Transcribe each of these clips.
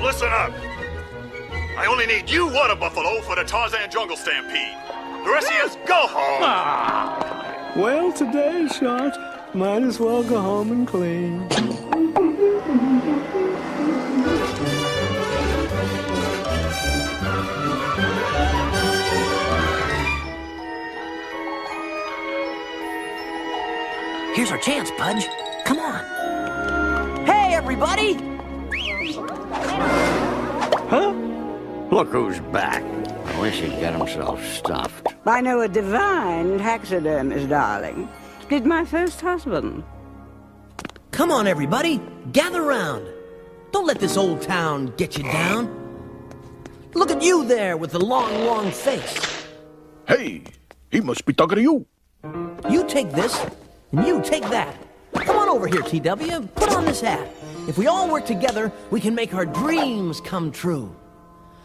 listen up. I only need you water buffalo for the Tarzan Jungle Stampede. The rest of you, go home. Well, today's shot. Might as well go home and clean. Here's our chance, Pudge. Come on. Hey, everybody! Huh? Look who's back. I wish he'd get himself stuffed. I know a divine taxidermist, darling. Did my first husband. Come on, everybody. Gather round. Don't let this old town get you down. Look at you there with the long, long face. Hey, he must be talking to you. You take this, and you take that. Come on over here, TW. Put on this hat. If we all work together, we can make our dreams come true.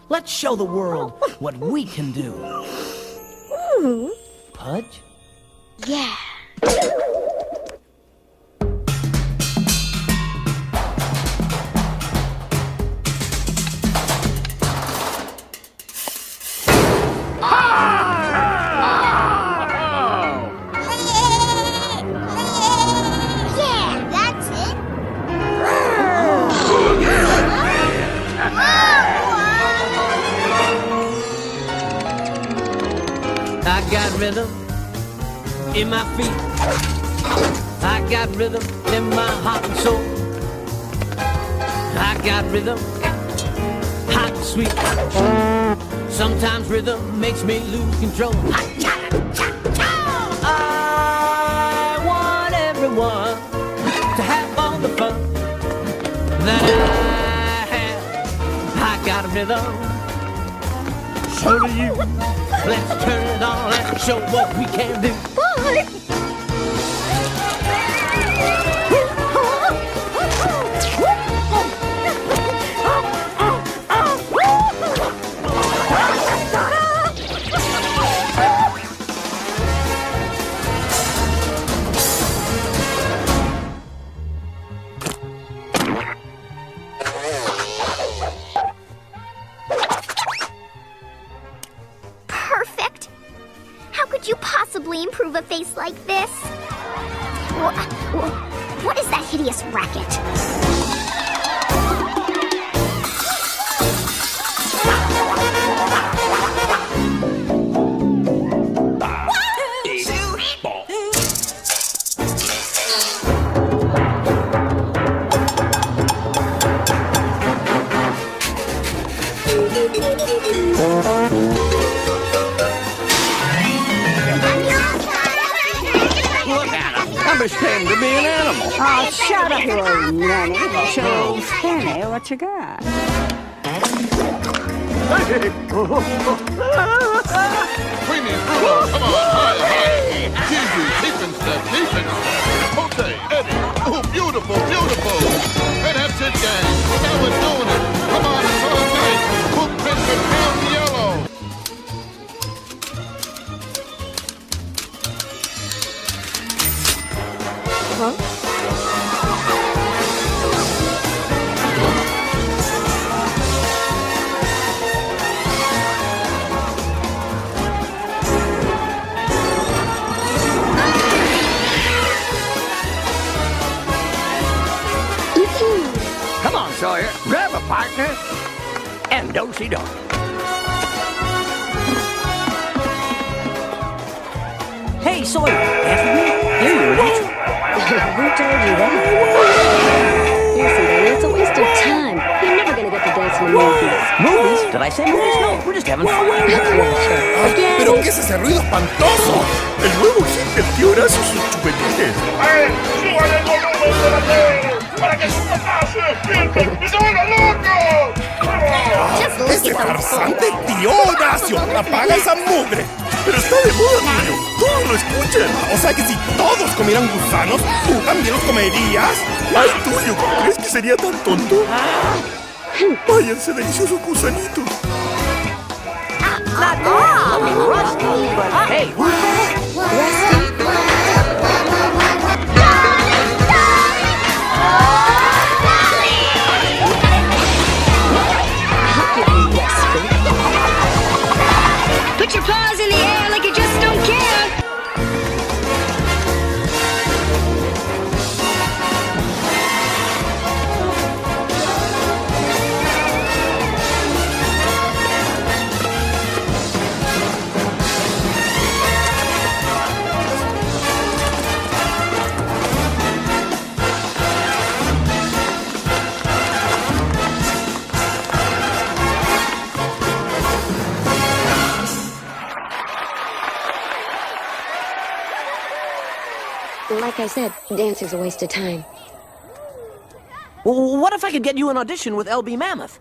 Let's show the world what we can do. Ooh. Pudge? Yeah. I got rhythm in my feet. I got rhythm in my heart and soul. I got rhythm, hot and sweet. Sometimes rhythm makes me lose control. I want everyone to have all the fun that I have. I got rhythm. So do you. Let's turn it on and show what we can do. Bye. Improve a face like this? What is that hideous racket? I'm ashamed to be an animal. Oh, shut up, you old nanny. Show old Fanny what you got. Queenie, Bruno, come on, hi. Gigi, deep and step. Jose, Eddie, oh, beautiful. And that's it, gang. Now we're doing it. Come on, it's all night. Footprints are down yellow. Huh? Come on, Sawyer. Grab a partner and do-si-do. Hey, Sawyer, dance with me? Here you are. Who told you that? Listen, baby, it's a waste of time. You're never gonna get to dance in the movies. Movies? Did I say movies? No, we're just having fun. ¿Pero qué es ese ruido espantoso? El nuevo hit del tío Horacio y sus chupetines. ¡Ay! ¡Súbale el volumen de la tele! ¡Para que su papá se despierte y se vuelva loco! ¡Ese farsante tío Horacio! ¡Apaga esa mugre! Pero está de moda, niño. Todos lo escuchan. O sea que si todos comieran gusanos, ¿tú también los comerías? ¡Ay, tuyo! ¿Crees que sería tan tonto? Váyanse, deliciosos gusanitos. Not Rusty, but hey, who's that? Rusty? I said, dancing's a waste of time. Well, what if I could get you an audition with LB Mammoth?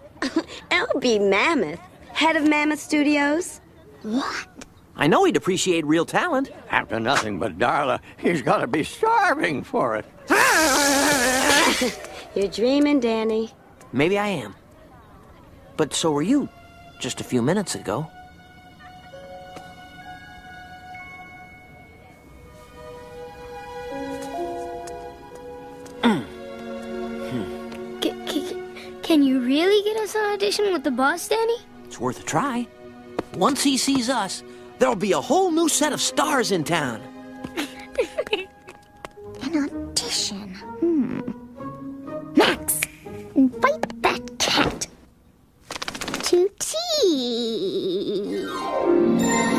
LB Mammoth? Head of Mammoth Studios? What? I know he'd appreciate real talent. After nothing but Darla, he's got to be starving for it. You're dreaming, Danny. Maybe I am. But so were you, just a few minutes ago. Can you really get us an audition with the boss, Danny? It's worth a try. Once he sees us, there'll be a whole new set of stars in town. An audition?